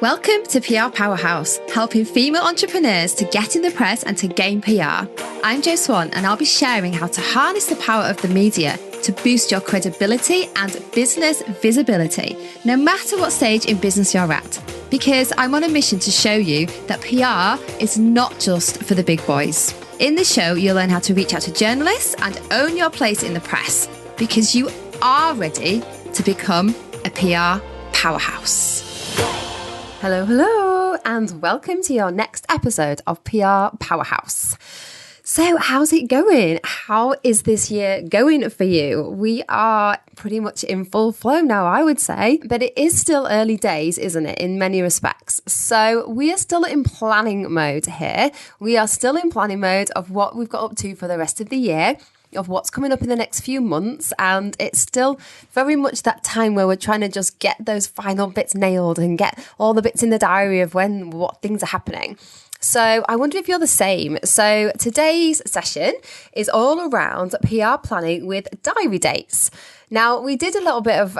Welcome to PR Powerhouse, helping female entrepreneurs to get in the press and to gain PR. I'm Jo Swan, and I'll be sharing how to harness the power of the media to boost your credibility and business visibility, no matter what stage in business you're at. Because I'm on a mission to show you that PR is not just for the big boys. In the show, you'll learn how to reach out to journalists and own your place in the press, because you are ready to become a PR powerhouse. Hello, and welcome to your next episode of PR Powerhouse. So how's it going? How is this year going for you? We are pretty much in full flow now, I would say, but it is still early days, isn't it, in many respects? So we are still in planning mode here. We are still in planning mode of what we've got up to for the rest of the year, of what's coming up in the next few months, and it's still very much that time where we're trying to just get those final bits nailed and get all the bits in the diary of what things are happening. So I wonder if you're the same. So today's session is all around PR planning with diary dates. Now, we did a little bit of,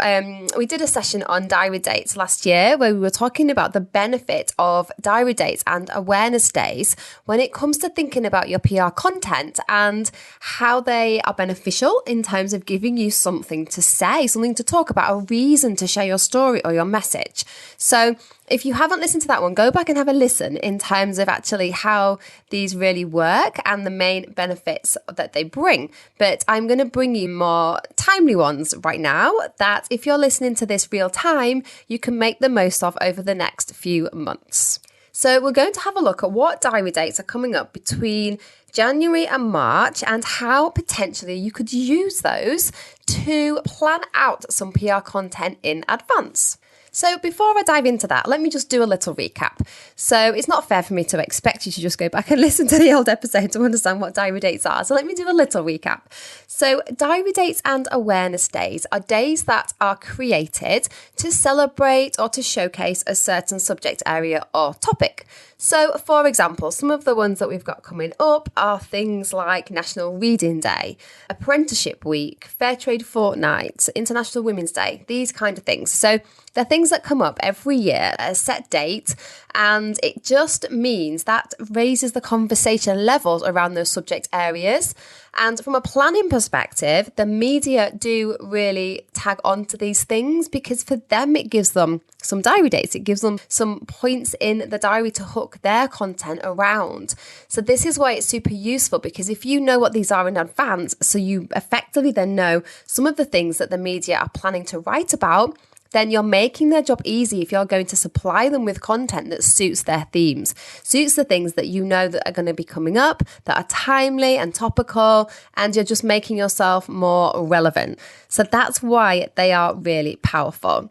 we did a session on diary dates last year where we were talking about the benefit of diary dates and awareness days when it comes to thinking about your PR content and how they are beneficial in terms of giving you something to say, something to talk about, a reason to share your story or your message. So if you haven't listened to that one, go back and have a listen in terms of actually how these really work and the main benefits that they bring. But I'm going to bring you more timely ones right now that if you're listening to this real time, you can make the most of over the next few months. So we're going to have a look at what diary dates are coming up between January and March and how potentially you could use those to plan out some PR content in advance. So before I dive into that, let me just do a little recap. So it's not fair for me to expect you to just go back and listen to the old episode to understand what diary dates are. So let me do a little recap. So diary dates and awareness days are days that are created to celebrate or to showcase a certain subject area or topic. So, for example, some of the ones that we've got coming up are things like National Reading Day, Apprenticeship Week, Fair Trade Fortnight, International Women's Day, these kind of things. So they're things that come up every year at a set date, and it just means that raises the conversation levels around those subject areas. And from a planning perspective, the media do really tag on to these things because for them, it gives them some diary dates. It gives them some points in the diary to hook their content around. So this is why it's super useful, because if you know what these are in advance, so you effectively then know some of the things that the media are planning to write about, then you're making their job easy if you're going to supply them with content that suits their themes, suits the things that you know that are going to be coming up, that are timely and topical, and you're just making yourself more relevant. So that's why they are really powerful.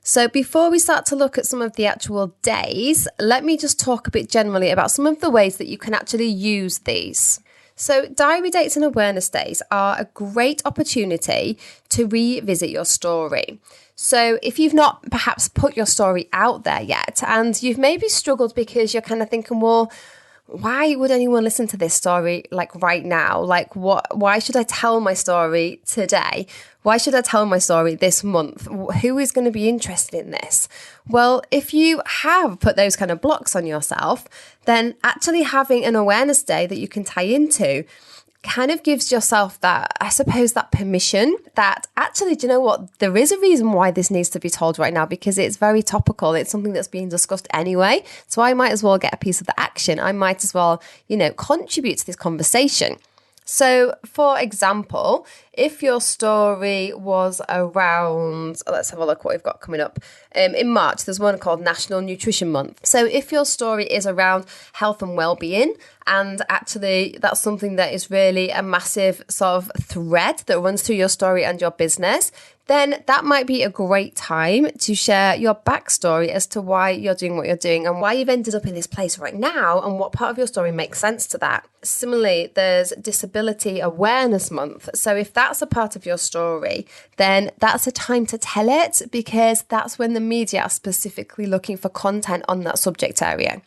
So before we start to look at some of the actual days, let me just talk a bit generally about some of the ways that you can actually use these. So diary dates and awareness days are a great opportunity to revisit your story. So if you've not perhaps put your story out there yet, and you've maybe struggled because you're kind of thinking, well, why would anyone listen to this story like right now? Like why should I tell my story today? Why should I tell my story this month? Who is going to be interested in this? Well, if you have put those kind of blocks on yourself, then actually having an awareness day that you can tie into kind of gives yourself that, I suppose, that permission that actually, do you know what? There is a reason why this needs to be told right now, because it's very topical. It's something that's being discussed anyway. So I might as well get a piece of the action. I might as well, contribute to this conversation. So, for example, if your story was around, let's have a look what we've got coming up. In March, there's one called National Nutrition Month. So if your story is around health and well-being, and actually that's something that is really a massive sort of thread that runs through your story and your business, then that might be a great time to share your backstory as to why you're doing what you're doing and why you've ended up in this place right now and what part of your story makes sense to that. Similarly, there's Disability Awareness Month. So if that's a part of your story, then that's a time to tell it, because that's when the media are specifically looking for content on that subject area.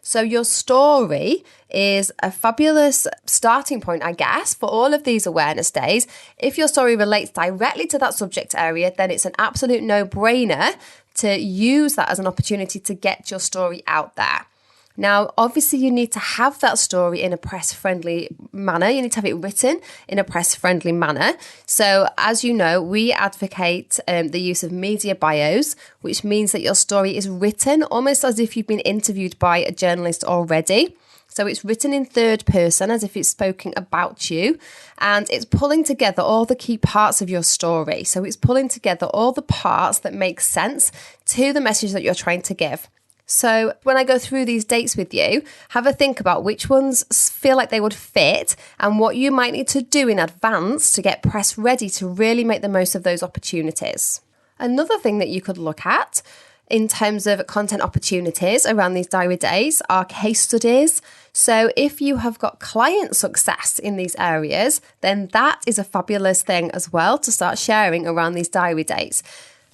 So your story is a fabulous starting point, I guess, for all of these awareness days. If your story relates directly to that subject area, then it's an absolute no-brainer to use that as an opportunity to get your story out there. Now, obviously, you need to have that story in a press-friendly manner. You need to have it written in a press-friendly manner. So, as you know, we advocate the use of media bios, which means that your story is written almost as if you've been interviewed by a journalist already. So it's written in third person as if it's spoken about you, and it's pulling together all the key parts of your story. So it's pulling together all the parts that make sense to the message that you're trying to give. So when I go through these dates with you, have a think about which ones feel like they would fit and what you might need to do in advance to get press ready to really make the most of those opportunities. Another thing that you could look at in terms of content opportunities around these diary days are case studies. So if you have got client success in these areas, then that is a fabulous thing as well to start sharing around these diary days.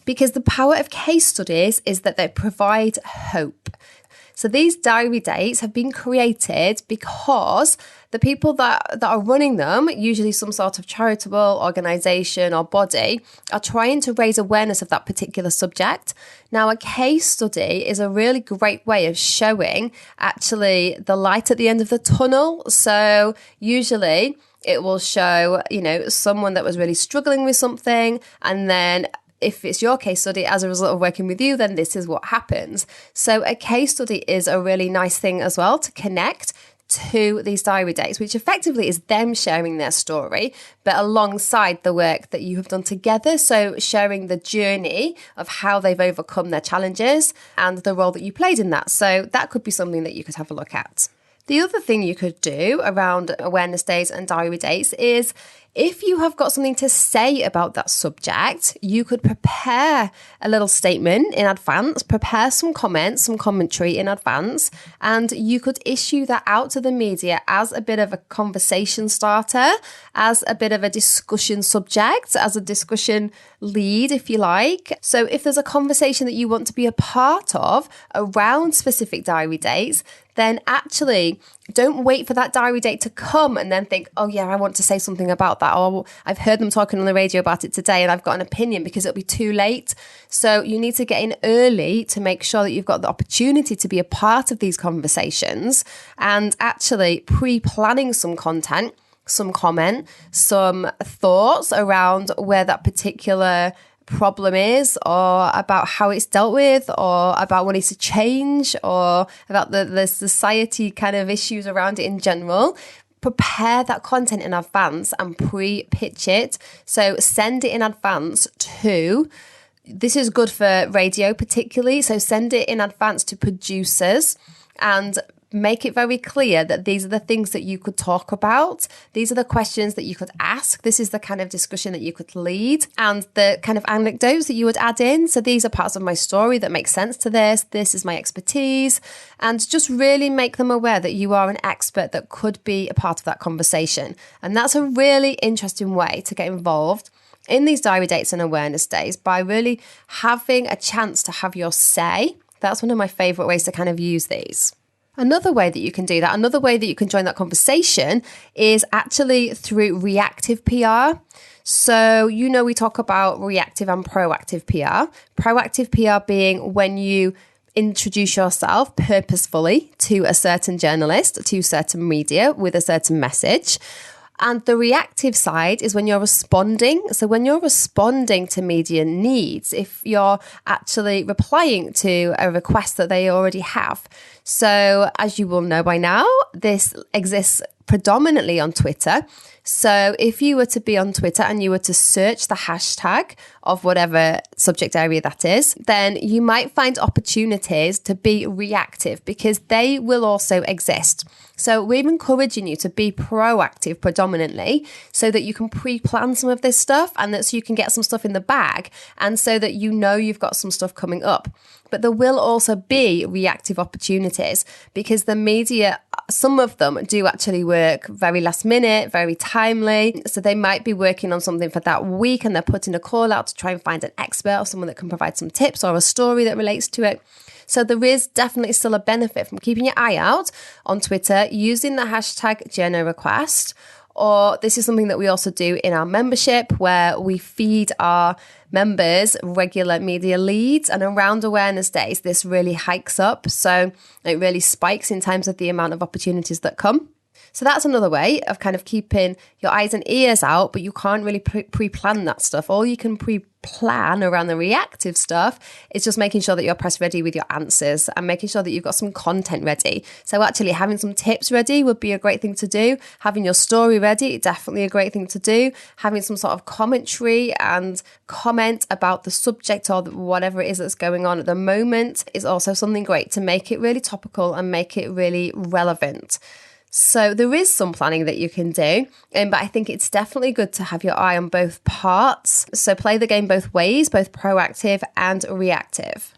Because the power of case studies is that they provide hope. So these diary dates have been created because the people that are running them, usually some sort of charitable organisation or body, are trying to raise awareness of that particular subject. Now, a case study is a really great way of showing actually the light at the end of the tunnel. So usually it will show, someone that was really struggling with something, and then if it's your case study as a result of working with you, then this is what happens. So a case study is a really nice thing as well to connect to these diary dates, which effectively is them sharing their story, but alongside the work that you have done together. So sharing the journey of how they've overcome their challenges and the role that you played in that. So that could be something that you could have a look at. The other thing you could do around awareness days and diary dates is if you have got something to say about that subject, you could prepare a little statement in advance, prepare some comments, some commentary in advance, and you could issue that out to the media as a bit of a conversation starter, as a bit of a discussion subject, as a discussion lead, if you like. So if there's a conversation that you want to be a part of around specific diary dates, then actually don't wait for that diary date to come and then think, oh yeah, I want to say something about that. Or I've heard them talking on the radio about it today and I've got an opinion, because it'll be too late. So you need to get in early to make sure that you've got the opportunity to be a part of these conversations and actually pre-planning some content, some comment, some thoughts around where that particular problem is, or about how it's dealt with, or about what needs to change, or about the society kind of issues around it in general. Prepare that content in advance and pre-pitch it. So send it in advance to, this is good for radio particularly, so send it in advance to producers and make it very clear that these are the things that you could talk about. These are the questions that you could ask. This is the kind of discussion that you could lead and the kind of anecdotes that you would add in. So these are parts of my story that make sense to this. This is my expertise. And just really make them aware that you are an expert that could be a part of that conversation. And that's a really interesting way to get involved in these diary dates and awareness days by really having a chance to have your say. That's one of my favorite ways to kind of use these. Another way that you can do that, another way that you can join that conversation is actually through reactive PR. So, we talk about reactive and proactive PR. Proactive PR being when you introduce yourself purposefully to a certain journalist, to certain media with a certain message. And the reactive side is when you're responding. So when you're responding to media needs, if you're actually replying to a request that they already have. So as you will know by now, this exists predominantly on Twitter. So if you were to be on Twitter and you were to search the hashtag of whatever subject area that is, then you might find opportunities to be reactive because they will also exist. So we're encouraging you to be proactive predominantly so that you can pre-plan some of this stuff and that so you can get some stuff in the bag and so that you've got some stuff coming up. But there will also be reactive opportunities because the media, some of them do actually work very last minute, very timely. So they might be working on something for that week and they're putting a call out to try and find an expert or someone that can provide some tips or a story that relates to it. So there is definitely still a benefit from keeping your eye out on Twitter using the hashtag JournoRequest Or this is something that we also do in our membership, where we feed our members regular media leads, and around awareness days, this really hikes up. So it really spikes in terms of the amount of opportunities that come. So that's another way of kind of keeping your eyes and ears out, but you can't really pre-plan that stuff. All you can pre-plan around the reactive stuff is just making sure that you're press ready with your answers and making sure that you've got some content ready. So actually having some tips ready would be a great thing to do. Having your story ready, definitely a great thing to do. Having some sort of commentary and comment about the subject or whatever it is that's going on at the moment is also something great to make it really topical and make it really relevant. So there is some planning that you can do, but I think it's definitely good to have your eye on both parts. So play the game both ways, both proactive and reactive.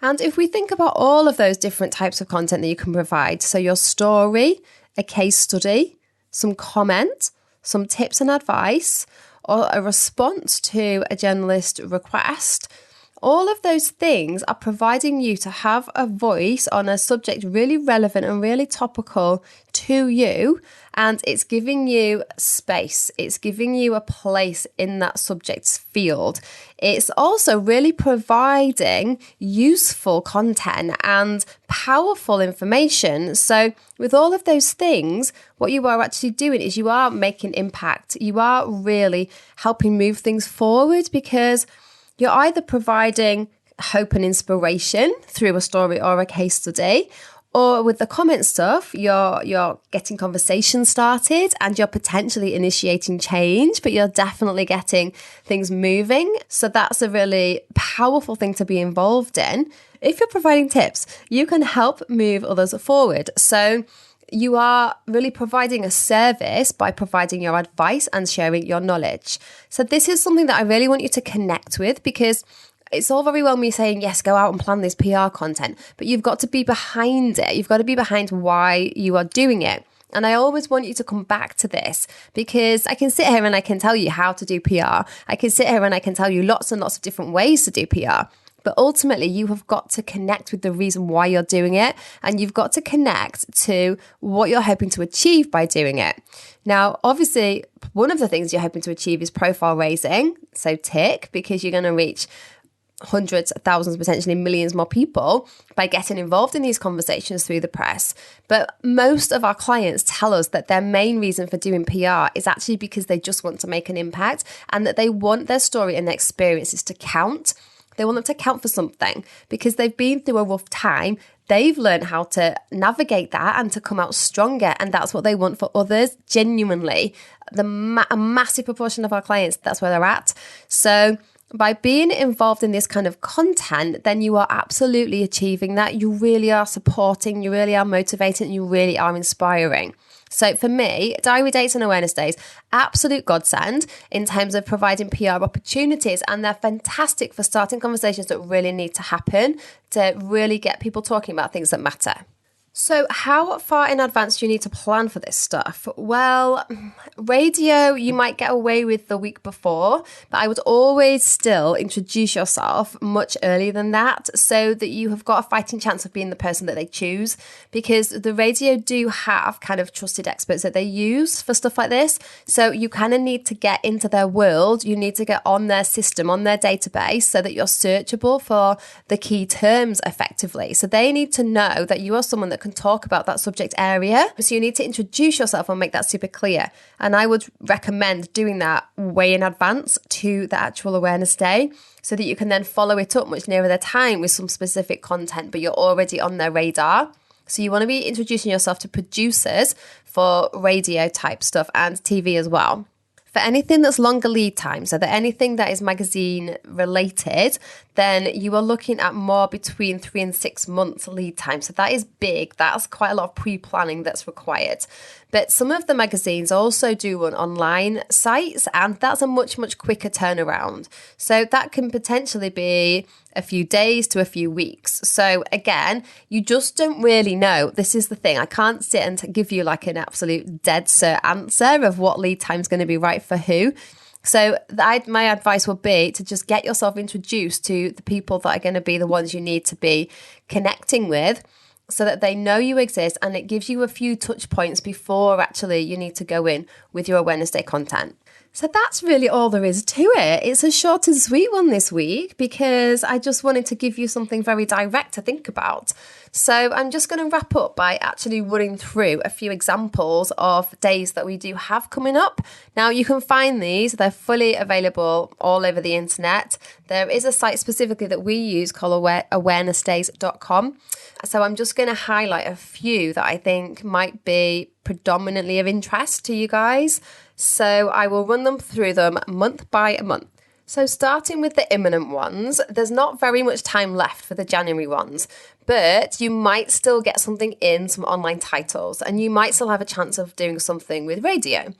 And if we think about all of those different types of content that you can provide, so your story, a case study, some comment, some tips and advice, or a response to a journalist request, all of those things are providing you to have a voice on a subject really relevant and really topical to you. And it's giving you space. It's giving you a place in that subject's field. It's also really providing useful content and powerful information. So with all of those things, what you are actually doing is you are making impact. You are really helping move things forward, because you're either providing hope and inspiration through a story or a case study, or with the comment stuff, you're getting conversations started and you're potentially initiating change, but you're definitely getting things moving. So that's a really powerful thing to be involved in. If you're providing tips, you can help move others forward. So you are really providing a service by providing your advice and sharing your knowledge. So this is something that I really want you to connect with, because it's all very well me saying, yes, go out and plan this PR content, but you've got to be behind it. You've got to be behind why you are doing it. And I always want you to come back to this, because I can sit here and I can tell you how to do PR. I can sit here and I can tell you lots and lots of different ways to do PR. But ultimately, you have got to connect with the reason why you're doing it. And you've got to connect to what you're hoping to achieve by doing it. Now, obviously, one of the things you're hoping to achieve is profile raising. So tick, because you're going to reach hundreds, thousands, potentially millions more people by getting involved in these conversations through the press. But most of our clients tell us that their main reason for doing PR is actually because they just want to make an impact, and that they want their story and their experiences to count. They want them to count for something, because they've been through a rough time. They've learned how to navigate that and to come out stronger. And that's what they want for others. Genuinely, a massive proportion of our clients, that's where they're at. So by being involved in this kind of content, then you are absolutely achieving that. You really are supporting, you really are motivating, you really are inspiring. So for me, diary dates and awareness days, absolute godsend in terms of providing PR opportunities, and they're fantastic for starting conversations that really need to happen to really get people talking about things that matter. So how far in advance do you need to plan for this stuff? Well, radio, you might get away with the week before, but I would always still introduce yourself much earlier than that, so that you have got a fighting chance of being the person that they choose, because the radio do have kind of trusted experts that they use for stuff like this. So you kind of need to get into their world. You need to get on their system, on their database, so that you're searchable for the key terms effectively. So they need to know that you are someone that can talk about that subject area. So you need to introduce yourself and make that super clear. And I would recommend doing that way in advance to the actual awareness day, so that you can then follow it up much nearer the time with some specific content, but you're already on their radar. So you want to be introducing yourself to producers for radio type stuff and TV as well. For anything that's longer lead time, so that anything that is magazine related, then you are looking at more between 3 and 6 months lead time. So that is big. That's quite a lot of pre-planning that's required. But some of the magazines also do run online sites, and that's a much, much quicker turnaround. So that can potentially be a few days to a few weeks. So again, you just don't really know. This is the thing. I can't sit and give you like an absolute dead cert answer of what lead time is going to be right for who. So my advice would be to just get yourself introduced to the people that are going to be the ones you need to be connecting with. so that they know you exist, and it gives you a few touch points before actually you need to go in with your Awareness Day content. So that's really all there is to it. It's a short and sweet one this week because I just wanted to give you something very direct to think about. So I'm just going to wrap up by actually running through a few examples of days that we do have coming up. Now you can find these, they're fully available all over the internet. There is a site specifically that we use called awarenessdays.com. So I'm just going to highlight a few that I think might be predominantly of interest to you guys. So I will run them through them month by month. So starting with the imminent ones, there's not very much time left for the January ones, but you might still get something in some online titles, and you might still have a chance of doing something with radio.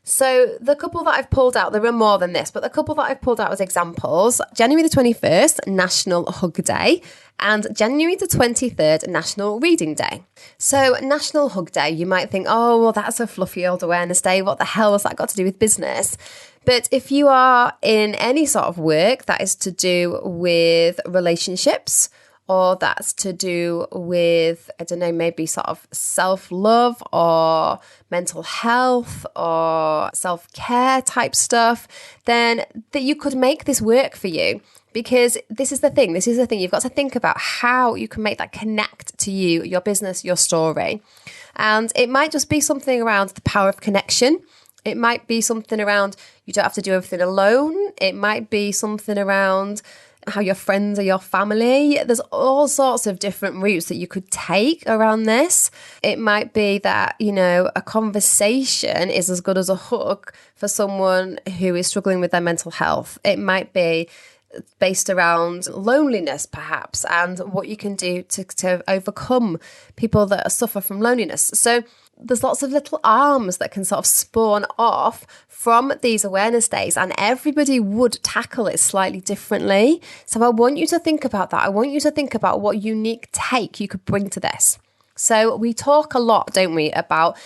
So the couple that I've pulled out, there are more than this, but the couple that I've pulled out as examples, January the 21st, National Hug Day, and January the 23rd, National Reading Day. So National Hug Day, you might think, oh, well, that's a fluffy old awareness day. What the hell has that got to do with business? But if you are in any sort of work that is to do with relationships, or that's to do with, I don't know, maybe sort of self-love or mental health or self-care type stuff, then that you could make this work for you. Because this is the thing, you've got to think about how you can make that connect to you, your business, your story. And it might just be something around the power of connection. It might be something around you don't have to do everything alone. It might be something around how your friends are your family. There's all sorts of different routes that you could take around this. It might be that, a conversation is as good as a hug for someone who is struggling with their mental health. It might be based around loneliness, perhaps, and what you can do to overcome people that suffer from loneliness. So there's lots of little arms that can sort of spawn off from these awareness days, and everybody would tackle it slightly differently. So I want you to think about that. I want you to think about what unique take you could bring to this. So we talk a lot, don't we, about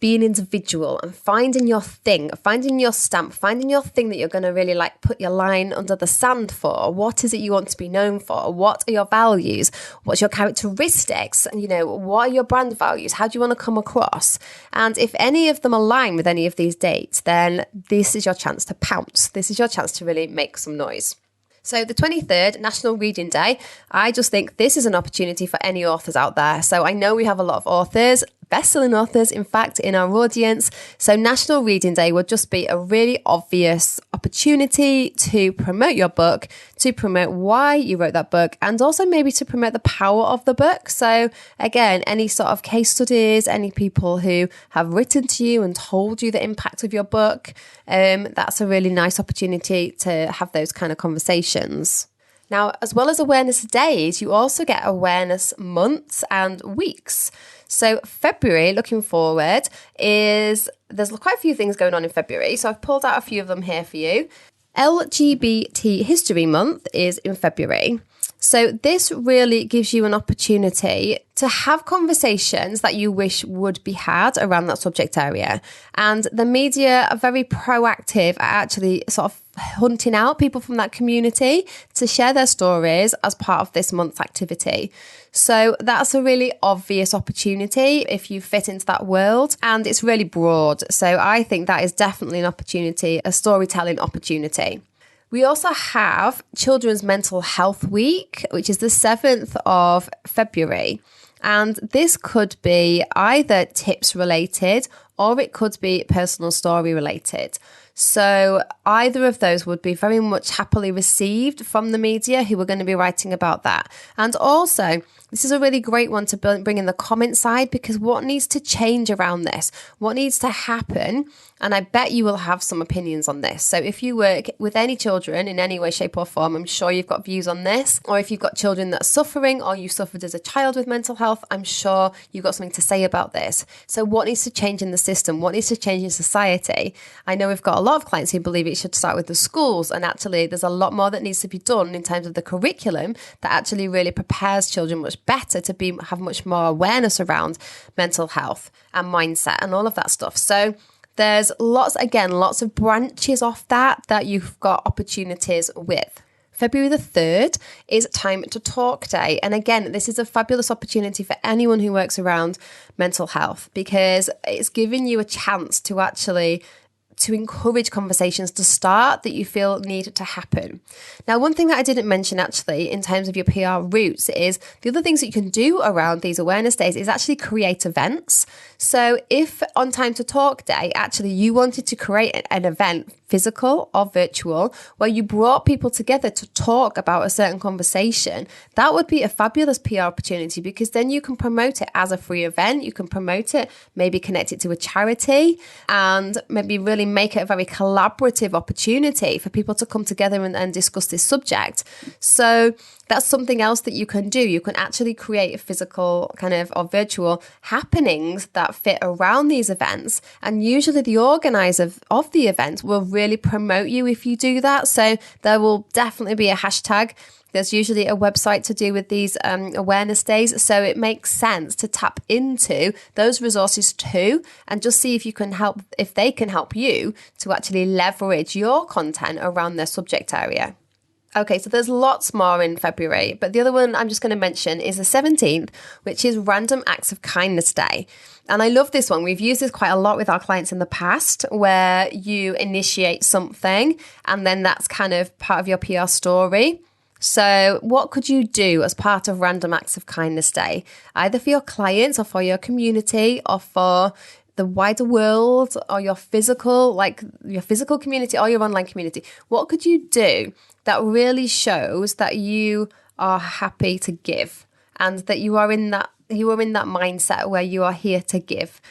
being individual and finding your thing, finding your stamp, finding your thing that you're going to really put your line under the sand for. What is it you want to be known for? What are your values? What's your characteristics? And, what are your brand values? How do you want to come across? And if any of them align with any of these dates, then this is your chance to pounce. This is your chance to really make some noise. So the 23rd, National Reading Day, I just think this is an opportunity for any authors out there. So I know we have a lot of authors, best-selling authors, in fact, in our audience. So National Reading Day would just be a really obvious opportunity to promote your book, to promote why you wrote that book, and also maybe to promote the power of the book. So again, any sort of case studies, any people who have written to you and told you the impact of your book, that's a really nice opportunity to have those kind of conversations. Now, as well as awareness days, you also get awareness months and weeks. So February, looking forward, there's quite a few things going on in February. So I've pulled out a few of them here for you. LGBT History Month is in February. So this really gives you an opportunity to have conversations that you wish would be had around that subject area. And the media are very proactive at actually sort of hunting out people from that community to share their stories as part of this month's activity. So that's a really obvious opportunity if you fit into that world, and it's really broad. So I think that is definitely an opportunity, a storytelling opportunity. We also have Children's Mental Health Week, which is the 7th of February. And this could be either tips related or it could be personal story related. So either of those would be very much happily received from the media who are going to be writing about that. And also, this is a really great one to bring in the comment side, because what needs to change around this? What needs to happen? And I bet you will have some opinions on this. So if you work with any children in any way, shape or form, I'm sure you've got views on this. Or if you've got children that are suffering, or you suffered as a child with mental health, I'm sure you've got something to say about this. So what needs to change in the system? What needs to change in society? I know we've got a lot of clients who believe it should start with the schools, and actually there's a lot more that needs to be done in terms of the curriculum that actually really prepares children much better to have much more awareness around mental health and mindset and all of that stuff. So there's lots of branches off that you've got opportunities with. February the 3rd is Time to Talk Day. And again, this is a fabulous opportunity for anyone who works around mental health, because it's giving you a chance to actually to encourage conversations to start that you feel need to happen. Now, one thing that I didn't mention actually in terms of your PR routes is the other things that you can do around these awareness days is actually create events. So if on Time to Talk Day, actually you wanted to create an event, physical or virtual, where you brought people together to talk about a certain conversation, that would be a fabulous PR opportunity, because then you can promote it as a free event. You can promote it, maybe connect it to a charity, and maybe really make it a very collaborative opportunity for people to come together and discuss this subject. So that's something else that you can do. You can actually create a physical kind of or virtual happenings that fit around these events. And usually the organizer of the event will really promote you if you do that. So there will definitely be a hashtag. There's usually a website to do with these awareness days. So it makes sense to tap into those resources too, and just see if you can help, if they can help you to actually leverage your content around their subject area. Okay, so there's lots more in February, but the other one I'm just going to mention is the 17th, which is Random Acts of Kindness Day. And I love this one. We've used this quite a lot with our clients in the past, where you initiate something and then that's kind of part of your PR story. So what could you do as part of Random Acts of Kindness Day, either for your clients or for your community or for the wider world, or your physical community or your online community? What could you do that really shows that you are happy to give and that you are in that mindset where you are here to give?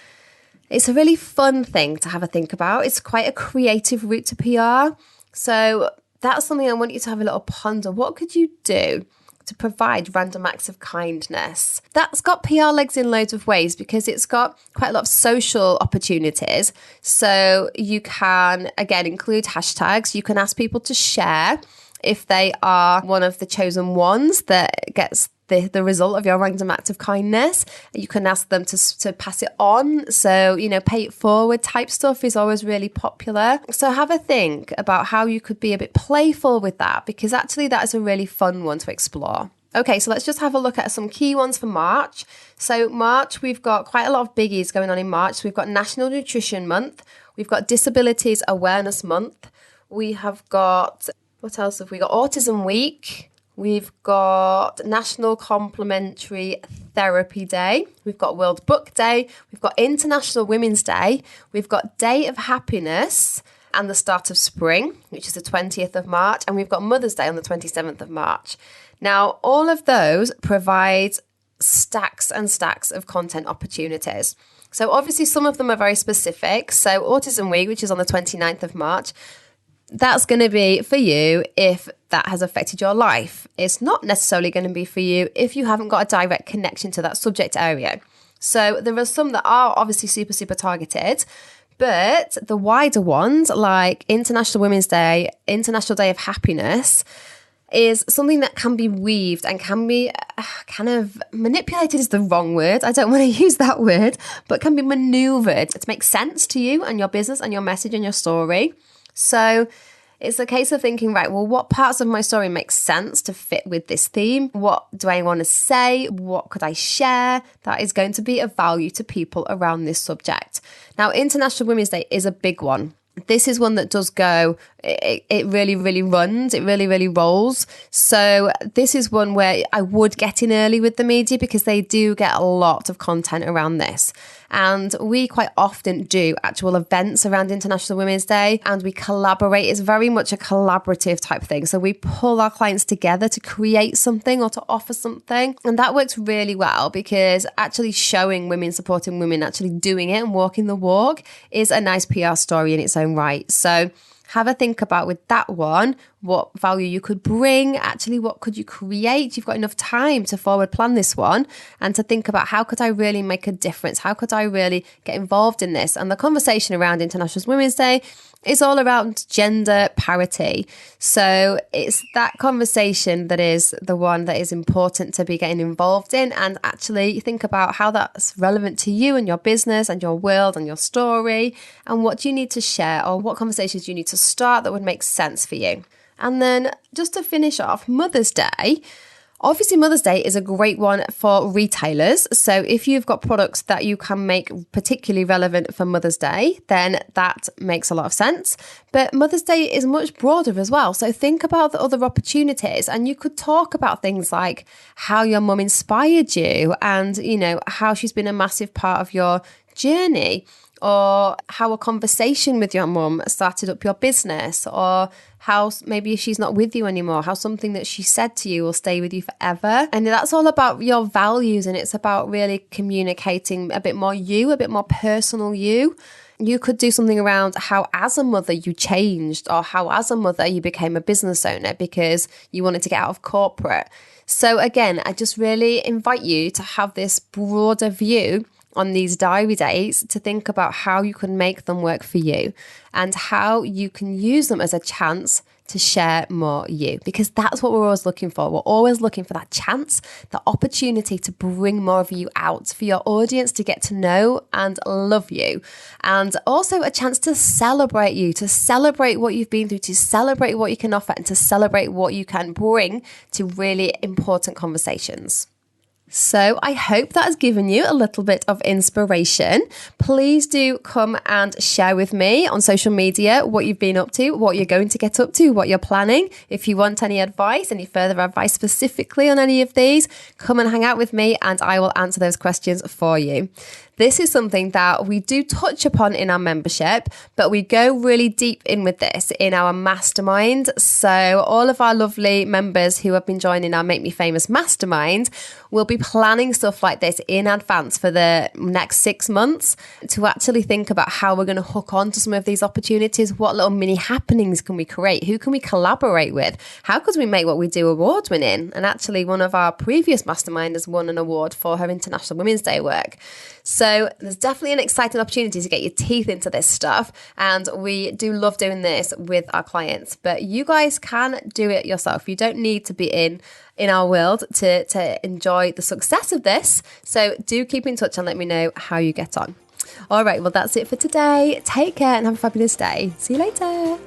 It's a really fun thing to have a think about. It's quite a creative route to PR. So that's something I want you to have a little ponder. What could you do to provide random acts of kindness? That's got PR legs in loads of ways, because it's got quite a lot of social opportunities. So you can, again, include hashtags. You can ask people to share if they are one of the chosen ones that gets the result of your random act of kindness. You can ask them to pass it on. So, pay it forward type stuff is always really popular. So have a think about how you could be a bit playful with that, because actually that is a really fun one to explore. Okay, so let's just have a look at some key ones for March. So March, we've got quite a lot of biggies going on in March. So we've got National Nutrition Month. We've got Disabilities Awareness Month. We have got, what else have we got? Autism Week. We've got National Complementary Therapy Day. We've got World Book Day. We've got International Women's Day. We've got Day of Happiness and the start of spring, which is the 20th of March. And we've got Mother's Day on the 27th of March. Now, all of those provide stacks and stacks of content opportunities. So obviously some of them are very specific. So Autism Week, which is on the 29th of March, that's going to be for you if that has affected your life. It's not necessarily going to be for you if you haven't got a direct connection to that subject area. So there are some that are obviously super, super targeted, but the wider ones like International Women's Day, International Day of Happiness, is something that can be weaved and can be kind of manipulated is the wrong word. I don't want to use that word, but can be maneuvered to make sense to you and your business and your message and your story. So it's a case of thinking, right, well, what parts of my story make sense to fit with this theme? What do I want to say? What could I share that is going to be of value to people around this subject? Now, International Women's Day is a big one. This is one that does go, it really, really runs, it really, really rolls. So this is one where I would get in early with the media, because they do get a lot of content around this. And we quite often do actual events around International Women's Day, and we collaborate. It's very much a collaborative type thing. So we pull our clients together to create something or to offer something. And that works really well, because actually showing women, supporting women, actually doing it and walking the walk is a nice PR story in its own right. So have a think about with that one, what value you could bring, actually what could you create? You've got enough time to forward plan this one and to think about how could I really make a difference? How could I really get involved in this? And the conversation around International Women's Day is all around gender parity. So it's that conversation that is the one that is important to be getting involved in, and actually think about how that's relevant to you and your business and your world and your story, and what do you need to share, or what conversations you need to start that would make sense for you. And then just to finish off, Mother's Day. Obviously, Mother's Day is a great one for retailers. So if you've got products that you can make particularly relevant for Mother's Day, then that makes a lot of sense. But Mother's Day is much broader as well. So think about the other opportunities, and you could talk about things like how your mum inspired you and, you know, how she's been a massive part of your journey, or how a conversation with your mum started up your business, or how maybe if she's not with you anymore, how something that she said to you will stay with you forever. And that's all about your values, and it's about really communicating a bit more you, a bit more personal you. You could do something around how as a mother you changed, or how as a mother you became a business owner because you wanted to get out of corporate. So again, I just really invite you to have this broader view on these diary days, to think about how you can make them work for you and how you can use them as a chance to share more you, because that's what we're always looking for. We're always looking for that chance, the opportunity to bring more of you out, for your audience to get to know and love you, and also a chance to celebrate you, to celebrate what you've been through, to celebrate what you can offer, and to celebrate what you can bring to really important conversations. So I hope that has given you a little bit of inspiration. Please do come and share with me on social media what you've been up to, what you're going to get up to, what you're planning. If you want any advice, any further advice specifically on any of these, come and hang out with me and I will answer those questions for you. This is something that we do touch upon in our membership, but we go really deep in with this in our mastermind. So all of our lovely members who have been joining our Make Me Famous mastermind will be planning stuff like this in advance for the next 6 months to actually think about how we're going to hook on to some of these opportunities. What little mini happenings can we create? Who can we collaborate with? How could we make what we do award winning? And actually, one of our previous masterminders won an award for her International Women's Day work. So there's definitely an exciting opportunity to get your teeth into this stuff. And we do love doing this with our clients, but you guys can do it yourself. You don't need to be in our world to enjoy the success of this. So do keep in touch and let me know how you get on. All right, well, that's it for today. Take care and have a fabulous day. See you later.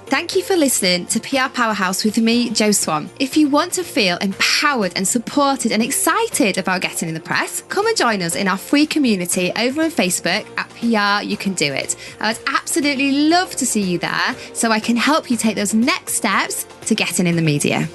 Thank you for listening to PR Powerhouse with me, Jo Swan. If you want to feel empowered and supported and excited about getting in the press, come and join us in our free community over on Facebook at PR You Can Do It. I would absolutely love to see you there so I can help you take those next steps to getting in the media.